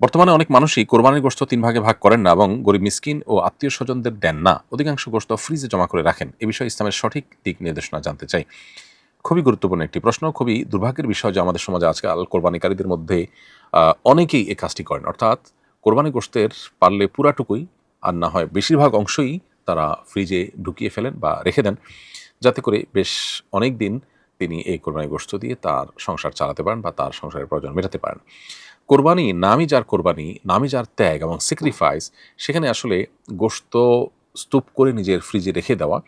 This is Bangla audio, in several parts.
বর্তমানে অনেক মানুষই কোরবানির গোশত ৩ ভাগে ভাগ করেন না এবং গরিব মিসকিন ও আত্মীয়স্বজনদের দেন না। অধিকাংশ গোশত ফ্রিজে জমা করে রাখেন। এ বিষয়ে ইসলামের সঠিক দিক নির্দেশনা জানতে চাই। খুবই গুরুত্বপূর্ণ একটি প্রশ্ন। খুবই দুর্ভাগ্যের বিষয় যে আমাদের সমাজে আজকাল কোরবানিকারীদের মধ্যে অনেকেই এই কাজটি করেন। অর্থাৎ কোরবানি গোশতের পারলে পুরাটুকুই আর না হয় বেশিরভাগ অংশই তারা ফ্রিজে ঢুকিয়ে ফেলেন বা রেখে দেন। যাতে করে বেশ অনেকদিন তিনি এই কোরবানি গোশত দিয়ে তার সংসার চালাতে পারেন বা তার সংসারের প্রয়োজন মেটাতে পারেন। কোরবানি, নামই যার কোরবানি, নামই যার ত্যাগ এবং স্যাক্রিফাইস, সেখানে আসলে গোশত স্তূপ করে নিজের ফ্রিজে রেখে দেওয়া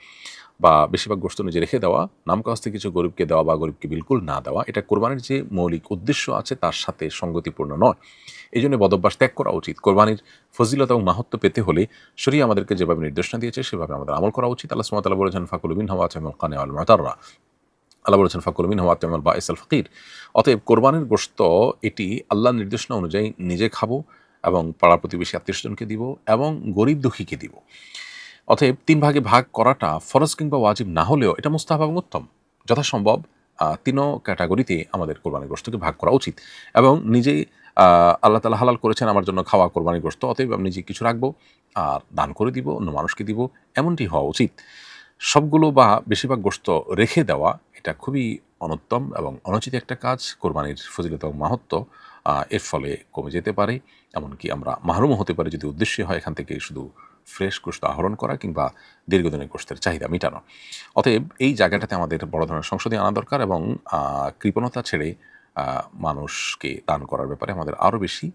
বা বেশিরভাগ গোশত নিজে রেখে দেওয়া, নামকাওস্তে কিছু গরিবকে দেওয়া বা গরিবকে বিলকুল না দেওয়া, এটা কোরবানির যে মৌলিক উদ্দেশ্য আছে তার সাথে সঙ্গতিপূর্ণ নয়। এইজন্য বদভ্যাস ত্যাগ করা উচিত। কোরবানির ফজিলত এবং মাহাত্ম্য পেতে হলে শরিয়া আমাদেরকে যেভাবে নির্দেশনা দিয়েছে সেভাবে আমাদের আমল করা উচিত। আল্লাহ সুবহানাহু ওয়া তাআলা বলেছেন, ফাকুলু মিনহা ওয়াত'ইমুল কানি'a ওয়াল মু'তাররা। আল্লাহ বলেছেন, ফাকুলু মিনহা ওয়াত'ইমুল বাঈস আল ফাকির। অতএব কোরবানির গোশত এটি আল্লাহর নির্দেশনা অনুযায়ী নিজে খাবো এবং পাড়া প্রতিবেশী আত্মীয়স্বজনকে দিব এবং গরিব দুঃখীকে দিব। অতএব ৩ ভাগে ভাগ করাটা ফরজ কিংবা ওয়াজিব না হলেও এটা মুস্তাহাব এবং উত্তম। যথাসম্ভব ৩ ক্যাটাগরিতে আমাদের কোরবানির গোশতকে ভাগ করা উচিত এবং নিজে আল্লাহ তাআলা হালাল করেছেন আমার জন্য খাওয়া কোরবানির গোশত। অতএব আমি নিজে কিছু রাখবো আর দান করে দিব, অন্য মানুষকে দিব, এমনটি হওয়া উচিত। সবগুলো বা বেশিরভাগ গোশত রেখে দেওয়া এটা খুবই অনুত্তম এবং অনুচিত একটা কাজ। কোরবানির ফজিলত এবং মাহাত্ম্য এর ফলে কমে যেতে পারে। এমনকি আমরা মাহরুমও হতে পারি যদি উদ্দেশ্য হয় এখান থেকে শুধু ফ্রেশ গোশত আহরণ করা কিংবা দীর্ঘদিনের গোশতের চাহিদা মেটানো। অতএব এই জায়গাটাতে আমাদের বড় ধরনের সংশোধনী আনা দরকার এবং কৃপণতা ছেড়ে মানুষকে দান করার ব্যাপারে আমাদের আরও বেশি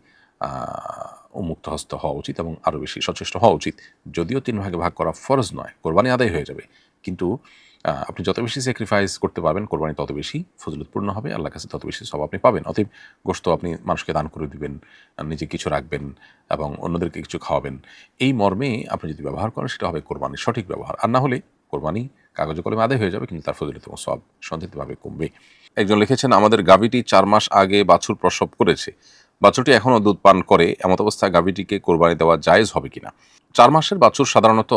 উন্মুক্ত হস্ত হওয়া উচিত এবং আরও বেশি সচেষ্ট হওয়া উচিত। যদিও ৩ ভাগে ভাগ করা ফরজ নয়, কোরবানি আদায় হয়ে যাবে। কিন্তু আপনি যত বেশি স্যাক্রিফাইস করতে পারবেন কোরবানি তত বেশি ফজিলতপূর্ণ হবে, আল্লাহর কাছে তত বেশি সওয়াব আপনি পাবেন। অতএব গোশত আপনি মানুষকে দান করে দিবেন, নিজে কিছু রাখবেন এবং অন্যদেরকে কিছু খাওয়াবেন। এই মর্মে আপনি যদি ব্যবহার করেন সেটা হবে কোরবানির সঠিক ব্যবহার। আর না হলে কোরবানি কাগজে কলমে আদায় হয়ে যাবে কিন্তু তার ফজিলত এবং সওয়াব সঞ্চিতভাবে কমবে। একজন লিখেছেন, আমাদের গাভীটি ৪ মাস আগে বাছুর প্রসব করেছে। বাছুরটি এখনও দুধ পান করে, এমত অবস্থায় গাভীটিকে কোরবানি দেওয়া জায়েজ হবে কিনা? ৪ মাসের বাছুর সাধারণত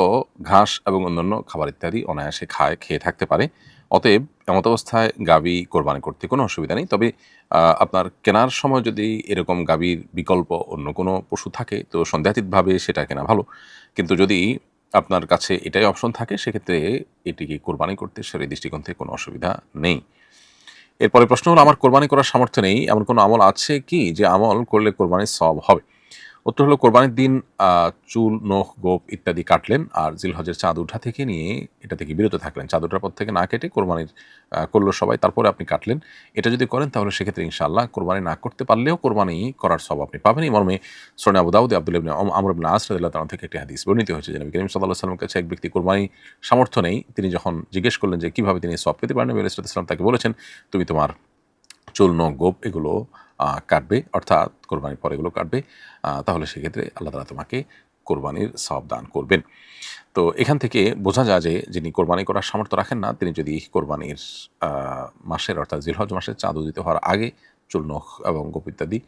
ঘাস এবং অন্যান্য খাবার ইত্যাদি অনায়াসে খেয়ে থাকতে পারে। অতএব এমত অবস্থায় গাভী কোরবানি করতে কোনো অসুবিধা নেই। তবে আপনার কেনার সময় যদি এরকম গাভীর বিকল্প অন্য কোনো পশু থাকে তো সন্দেহাতীতভাবে সেটা কেনা ভালো। কিন্তু যদি আপনার কাছে এটাই অপশন থাকে সেক্ষেত্রে এটিকে কোরবানি করতে শরীয়ত দৃষ্টিকোণ থেকে কোনো অসুবিধা নেই। এরপরে প্রশ্ন হলো, আমার কোরবানি করার সামর্থ্য নেই, এমন কোনো আমল আছে কি যে আমল করলে কোরবানির সওয়াব হবে? উত্তর হলো, কোরবানির দিন চুল, নখ, গোঁফ ইত্যাদি কাটলেন আর জিলহজের চাঁদ ওঠা থেকে নিয়ে এটা থেকে বিরত থাকলেন। চাঁদ ওঠার পর থেকে না কেটে কোরবানির করলো সবাই, তারপরে আপনি কাটলেন। এটা যদি করেন তাহলে সেক্ষেত্রে ইনশাআল্লাহ কোরবানি না করতে পারলেও কোরবানি করার সওয়াব আপনি পাবেন। এই মর্মে সুনানে আবু দাউদে আব্দুল্লাহ ইবনে আমর ইবনে আস রাদিয়াল্লাহু তাআলা থেকে একটি হাদিস বর্ণিত হয়েছে যে নবী করিম সাল্লাল্লাহু আলাইহি ওয়াসাল্লামের কাছে এক ব্যক্তি কোরবানি সামর্থ্য নেই। তিনি যখন জিজ্ঞেস করলেন যে কিভাবে তিনি সওয়াব পেতে পারেন, নবী আলাইহিস সালাম তাকে বলেছেন, তুমি তোমার চুল, নখ, গোঁফ এগুলো কাটবে, অর্থাৎ কোরবানির পর এগুলো কাটবে। তাহলে সেক্ষেত্রে আল্লাহ তাআলা তোমাকে কোরবানির সওয়াব দান করবেন। তো এখান থেকে বোঝা যায় যে যিনি কোরবানি করার সামর্থ্য রাখেন না তিনি যদি কোরবানির মাসের অর্থাৎ জিলহজ মাসের চাঁদ উদিত হওয়ার আগে চুল, নখ এবং গোঁফ ইত্যাদি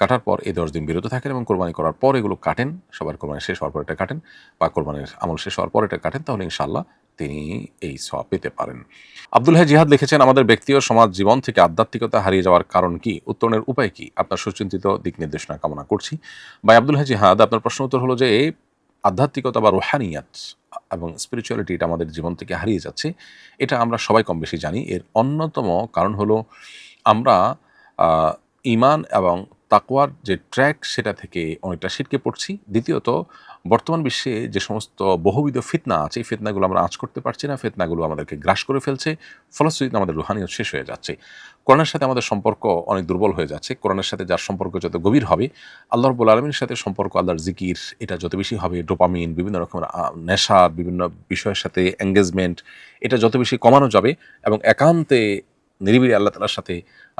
কাটার পর এই ১০ দিন বিরত থাকেন এবং কোরবানি করার পর এগুলো কাটেন, সবার কোরবানি শেষ হওয়ার পর এটা কাটেন বা কোরবানির আমল শেষ হওয়ার পর এটা কাটেন, তাহলে ইনশাআল্লাহ তিনি এই সওয়াব পেতে পারেন। আব্দুল হাই জিহাদ লিখেছেন, আমাদের ব্যক্তি ও সমাজ জীবন থেকে আধ্যাত্মিকতা হারিয়ে যাওয়ার কারণ কি? উত্তরণের উপায় কি? আপনার সুচিন্তিত দিক নির্দেশনা কামনা করছি। ভাই আব্দুল হাই জিহাদ, আপনার প্রশ্ন উত্তর হলো যে আধ্যাত্মিকতা বা রুহানিয়াত এবং স্পিরিচুয়ালিটি এটা আমাদের জীবন থেকে হারিয়ে যাচ্ছে। এটা আমরা সবাই কম বেশি জানি। এর অন্যতম কারণ হলো আমরা আ ঈমান এবং তাকওয়ার যে ট্র্যাক সেটা থেকে অনেকটা ছিটকে পড়ছি। দ্বিতীয়ত বর্তমান বিশ্বে যে সমস্ত বহুবিধ ফিতনা আছে এই ফিতনাগুলো আমরা আঁচ করতে পারছি না। ফিতনাগুলো আমাদেরকে গ্রাস করে ফেলছে। ফলশ্রুতিতে আমাদের রুহানিয়ত শেষ হয়ে যাচ্ছে। কোরআনের সাথে আমাদের সম্পর্ক অনেক দুর্বল হয়ে যাচ্ছে। কোরআনের সাথে যার সম্পর্ক যত গভীর হবে, আল্লাহ রাব্বুল আলামিনের সাথে সম্পর্ক, আল্লাহর জিকির এটা যত বেশি হবে, ডোপামিন, বিভিন্ন রকমের নেশা, বিভিন্ন বিষয়ের সাথে এনগেজমেন্ট এটা যত বেশি কমানো যাবে এবং একান্তে নিরিবিলি আল্লাহ তাআলার সাথে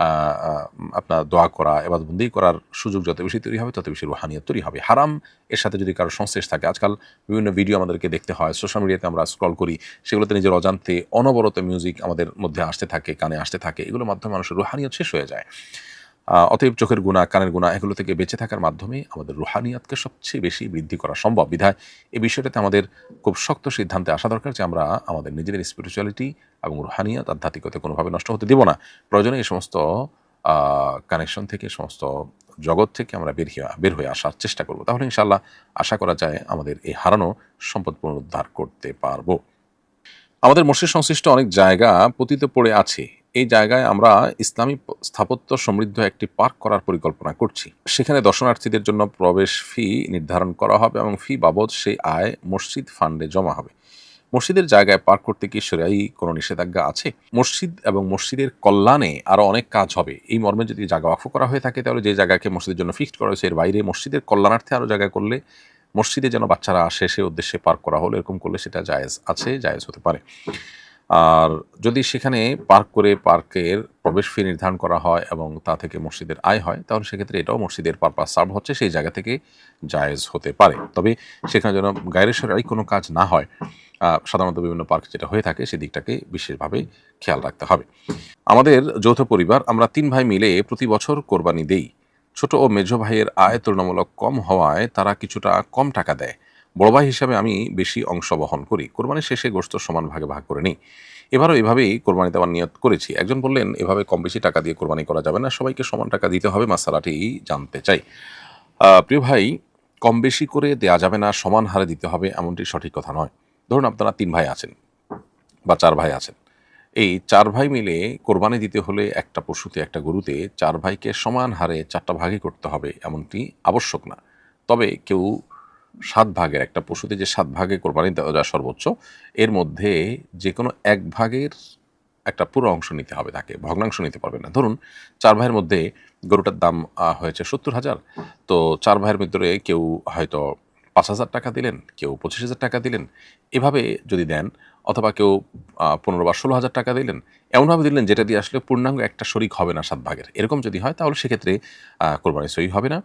আ আ আপনার দোয়া করা, ইবাদতবন্দি করার সুযোগ যত বেশি তৈরি হবে তত বেশি রুহানিয়ত তৈরি হবে। হারাম এর সাথে যদি কারো সংশ্লেষ থাকে, আজকাল বিভিন্ন ভিডিও আমাদেরকে দেখতে হয়, সোশ্যাল মিডিয়াতে আমরা স্ক্রল করি, সেগুলোতে নিজের অজান্তে অনবরত মিউজিক আমাদের মধ্যে আসতে থাকে, কানে আসতে থাকে। এগুলোর মাধ্যমে মানুষের রুহানিয়ত শেষ হয়ে যায়। অতএব চোখের গুনাহ, কানের গুনাহ এগুলো থেকে বেঁচে থাকার মাধ্যমে আমাদের রুহানিয়াতকে সবচেয়ে বেশি বৃদ্ধি করা সম্ভব। বিধায় এই বিষয়টাতে আমাদের খুব শক্ত সিদ্ধান্তে আসা দরকার যে আমরা আমাদের নিজেদের স্পিরিচুয়ালিটি এবং রুহানিয়াত, আধ্যাত্মিকতা কোনোভাবে নষ্ট হতে দিব না। প্রয়োজনে এই সমস্ত কানেকশন থেকে, সমস্ত জগৎ থেকে আমরা বের হয়ে আসার চেষ্টা করব। তাহলে ইনশাআল্লাহ আশা করা যায় আমাদের এই হারানো সম্পদ পুনরুদ্ধার করতে পারবো। আমাদের মসজিদ সংশ্লিষ্ট অনেক জায়গা পতিত পড়ে আছে। এই জায়গায় আমরা ইসলামী স্থাপত্য সমৃদ্ধ একটি পার্ক করার পরিকল্পনা করছি। সেখানে দর্শনার্থীদের জন্য প্রবেশ ফি নির্ধারণ করা হবে এবং ফি বাবদ সেই আয় মসজিদ ফান্ডে জমা হবে। মসজিদের জায়গায় পার্ক করতে কি শরীয়ী কোনো নিষেধাজ্ঞা আছে? মসজিদ এবং মসজিদের কল্যাণে আরও অনেক কাজ হবে। এই মর্মে যদি জায়গা ওয়াকফ করা হয়ে থাকে, তাহলে যে জায়গাকে মসজিদের জন্য ফিক্সড করা হয়েছে এর বাইরে মসজিদের কল্যাণার্থে আরও জায়গা করলে, মসজিদে যেন বাচ্চারা আসে সে উদ্দেশ্যে পার্ক করা হলো, এরকম করলে সেটা জায়েজ আছে, জায়েজ হতে পারে। আর যদি সেখানে পার্ক করে পার্কের প্রবেশ ফি নির্ধারণ করা হয় এবং তা থেকে মসজিদের আয় হয়, তাহলে সেক্ষেত্রে এটাও মসজিদের পারপাস সার্ভ হচ্ছে, সেই জায়গা থেকে জায়েজ হতে পারে। তবে সেখানে যেন গায়রে শরঈ কোনো কাজ না হয়, সাধারণত বিভিন্ন পার্ক যেটা হয়ে থাকে সেদিকটাকে বিশেষভাবে খেয়াল রাখতে হবে। আমাদের যৌথ পরিবার, আমরা 3 ভাই মিলে প্রতি বছর কোরবানি দেই। ছোট ও মেঝো ভাইয়ের আয় তুলনামূলক কম হওয়ায় তারা কিছুটা কম টাকা দেয়। বড় ভাই হিসাবে আমি বেশি অংশ বহন করি। কোরবানির শেষে গোশত সমান ভাগে ভাগ করে নিই। এবারও এভাবেই কোরবানি দেওয়ার নিয়ত করেছি। একজন বললেন, এভাবে কম বেশি টাকা দিয়ে কোরবানি করা যাবে না, সবাইকে সমান টাকা দিতে হবে। মাসালাটি জানতে চাই। প্রিয় ভাই, কম বেশি করে দেয়া যাবে না, সমান হারে দিতে হবে এমনটি সঠিক কথা নয়। ধরুন আপনারা 3 ভাই আছেন বা 4 ভাই আছেন। এই 4 ভাই মিলে কোরবানি দিতে হলে একটা পশুতে, একটা গরুতে 4 ভাইকে সমান হারে 4টা ভাগে করতে হবে এমনটি আবশ্যক না। তবে কেউ 7 ভাগের, একটা পশুতে যে 7 ভাগে কোরবানি দেওয়া যায় সর্বোচ্চ, এর মধ্যে যে কোনো 1 ভাগের একটা পুরো অংশ নিতে হবে, তাকে ভগ্নাংশ নিতে পারবে না। ধরুন 4 ভাইয়ের মধ্যে গরুটার দাম হয়েছে 70,000, তো 4 ভাইয়ের ভিতরে কেউ হয়তো 5,000 টাকা দিলেন, কেউ 25,000 টাকা দিলেন। এভাবে যদি দেন, অথবা কেউ 15 বা 16,000 টাকা দিলেন, এমনভাবে দিলেন যেটা দিয়ে আসলে পূর্ণাঙ্গ একটা শরিক হবে না 7 ভাগের। এরকম যদি হয় তাহলে সেক্ষেত্রে কোরবানি সহি হবে না।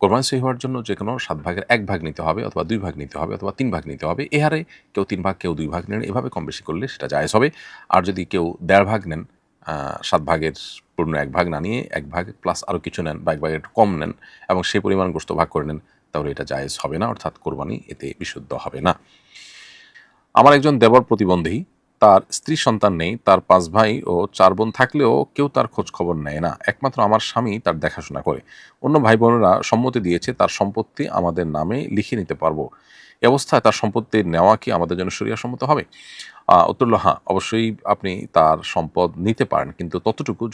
কোরবানি সহি হওয়ার জন্য যে কোনো 7 ভাগের 1 ভাগ নিতে হবে, অথবা 2 ভাগ নিতে হবে, অথবা 3 ভাগ নিতে হবে। এ হারে কেউ 3 ভাগ, কেউ 2 ভাগ নেন, এভাবে কম বেশি করলে সেটা জায়েজ হবে। আর যদি কেউ 1.5 ভাগ নেন, 7 ভাগের পূর্ণ 1 ভাগ না নিয়ে 1 ভাগ প্লাস আরও কিছু নেন বা 1 ভাগের একটু কম নেন এবং সেই পরিমাণ গোশত ভাগ করে নেন, তাহলে এটা জায়েজ হবে না, অর্থাৎ কোরবানি এতে বিশুদ্ধ হবে না। আমার একজন দেবর প্রতিবন্ধী, তার স্ত্রী সন্তান নেই, তার 5 ভাই ও 4 বোন থাকলেও কেউ তার খোঁজ খবর নেয় না। একমাত্র আমার স্বামী তার দেখাশোনা করে। অন্য ভাই বোনেরা সম্মতি দিয়েছে তার সম্পত্তি আমাদের নামে লিখে নিতে পারবো। এ অবস্থায় তার সম্পত্তি নেওয়া কি আমাদের জন্য শরিয়াসম্মত হবে? উত্তর হলো হ্যাঁ, অবশ্যই আপনি তার সম্পদ নিতে পারেন, কিন্তু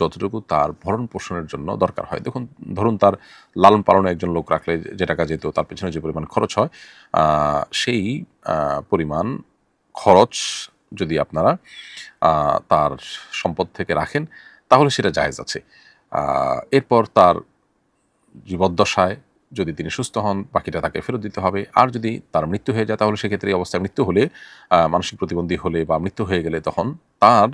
যতটুকু তার ভরণ পোষণের জন্য দরকার হয়। ধরুন তার লালন পালনে একজন লোক রাখলে যে টাকা যেত, তার পেছনে যে পরিমাণ খরচ হয়, সেই পরিমাণ খরচ যদি আপনারা তার সম্পদ থেকে রাখেন, তাহলে সেটা জায়েজ আছে। এরপর তার জীবদ্দশায় যদি তিনি সুস্থ হন, বাকিটা তাকে ফেরত দিতে হবে। আর যদি তার মৃত্যু হয়ে যায়, তাহলে সেক্ষেত্রে এই অবস্থায় মৃত্যু হলে, মানসিক প্রতিবন্ধী হলে বা মৃত্যু হয়ে গেলে, তখন তার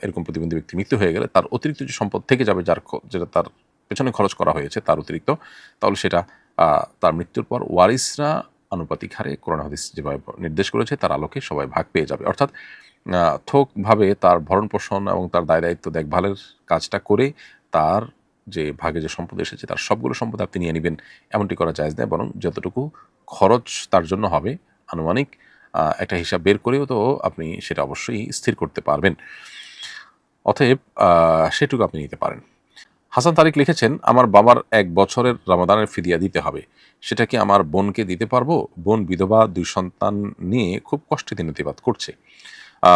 এরকম প্রতিবন্ধী ব্যক্তি মৃত্যু হয়ে গেলে তার অতিরিক্ত যে সম্পদ থেকে যাবে, যেটা তার পেছনে খরচ করা হয়েছে তার অতিরিক্ত, তাহলে সেটা তার মৃত্যুর পর ওয়ারিসরা আনুপাতিক হারে কোরআন হাদিস যেভাবে নির্দেশ করেছে তার আলোকে সবাই ভাগ পেয়ে যাবে। অর্থাৎ থোকভাবে তার ভরণ পোষণ এবং তার দায় দায়িত্ব দেখভালের কাজটা করে তার যে ভাগে যে সম্পদ এসেছে তার সবগুলো সম্পদ আপনি নিয়ে নেবেন, এমনটি করা জায়েজ নয়। বরং যতটুকু খরচ তার জন্য হবে, আনুমানিক একটা হিসাব বের করেও তো আপনি সেটা অবশ্যই স্থির করতে পারবেন। অতএব সেটুকু আপনি নিতে পারেন। হাসান তারিক লিখেছেন, আমার বাবার 1 বছরের রমাদানের ফিদিয়া দিতে হবে, সেটা কি আমার বোনকে দিতে পারবো? বোন বিধবা, 2 সন্তান নিয়ে খুব কষ্টে দিনতিবাত করছে।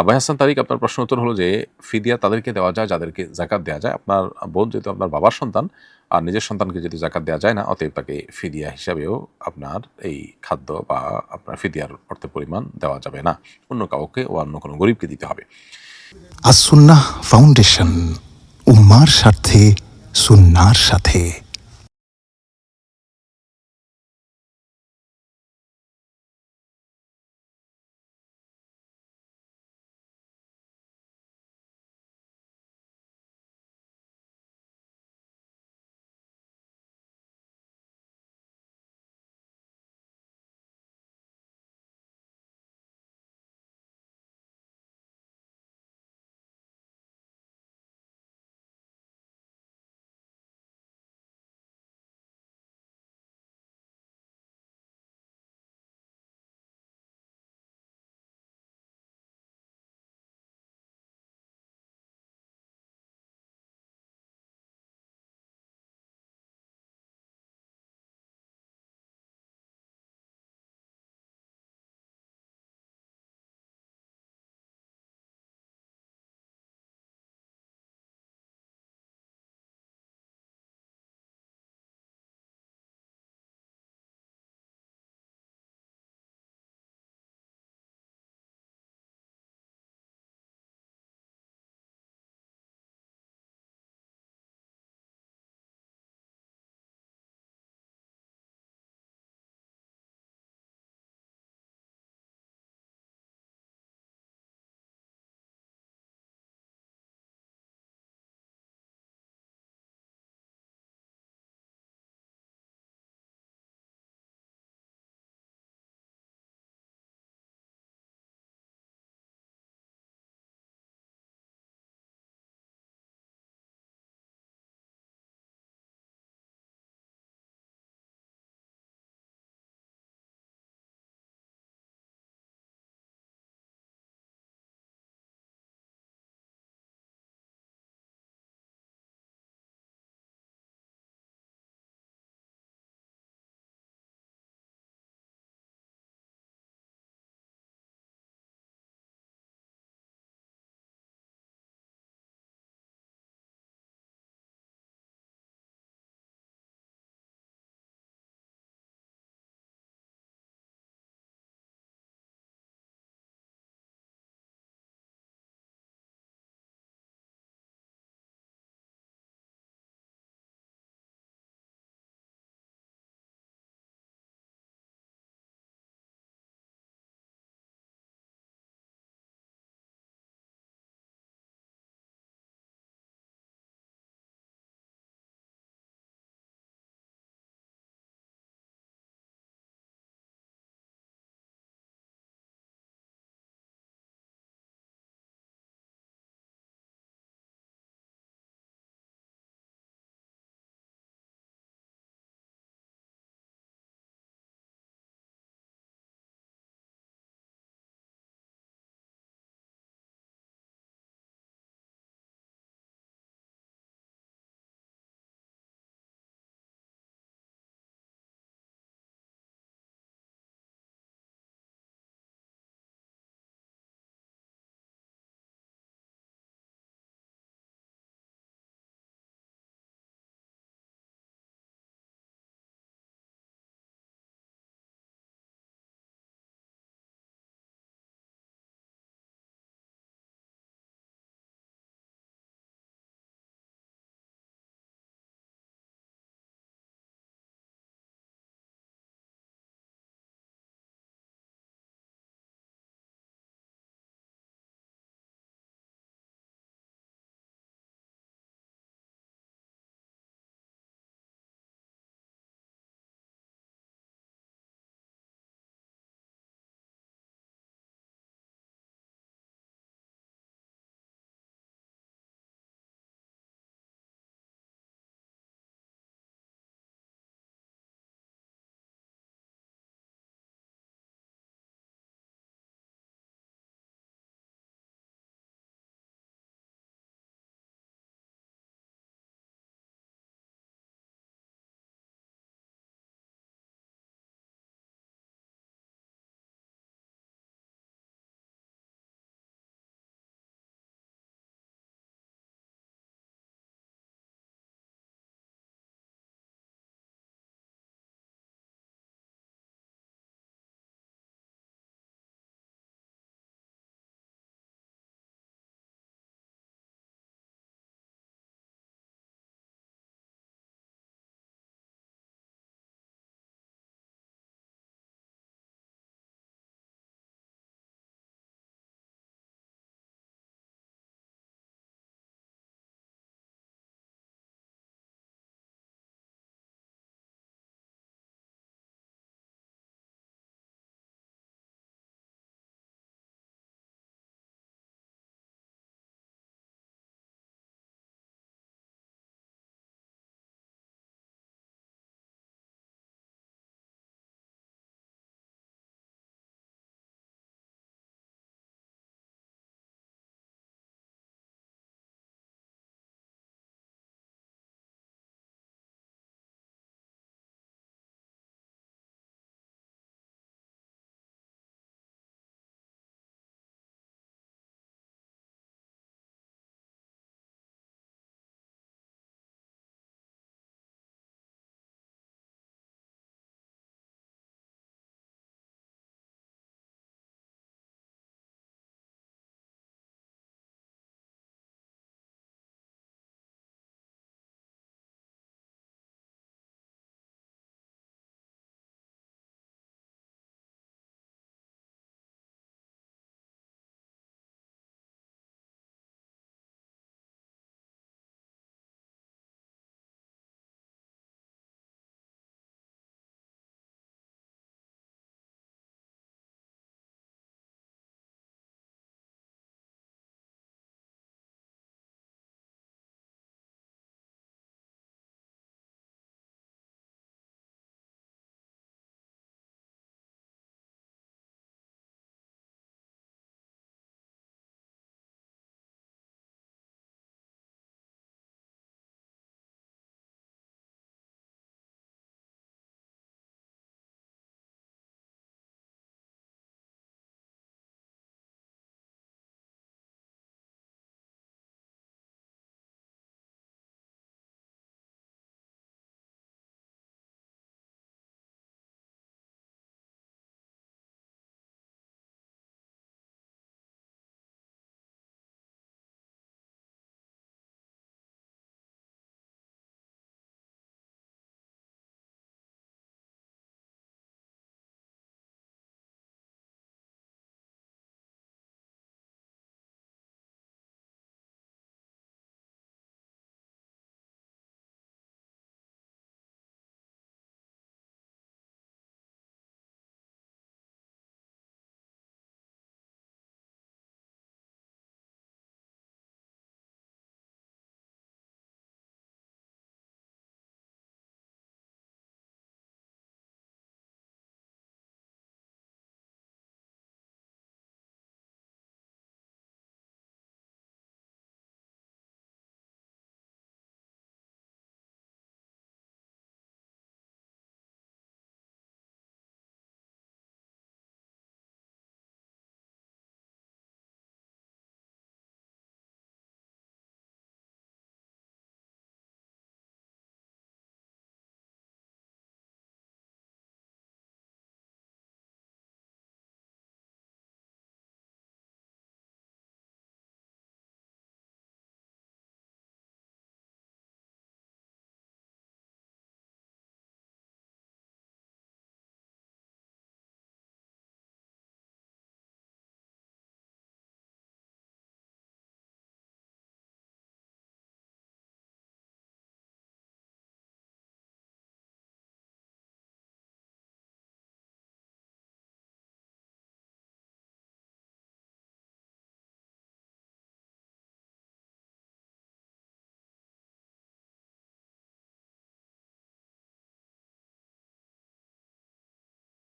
ভাই হাসান তারিক, আপনার প্রশ্ন উত্তর হলো যে ফিদিয়া তাদেরকে দেওয়া যায় যাদেরকে জাকাত দেওয়া যায়। আপনার বোন যেহেতু আপনার বাবার সন্তান, আর নিজের সন্তানকে যেহেতু জাকাত দেওয়া যায় না, অতএব তাকে ফিদিয়া হিসাবেও আপনার এই খাদ্য বা আপনার ফিদিয়ার অর্থ পরিমাণ দেওয়া যাবে না, অন্য কাউকে ও অন্য কোনো গরিবকে দিতে হবে। আস সুন্নাহ ফাউন্ডেশন, উম্মার স্বার্থে সুন্নাহর সাথে।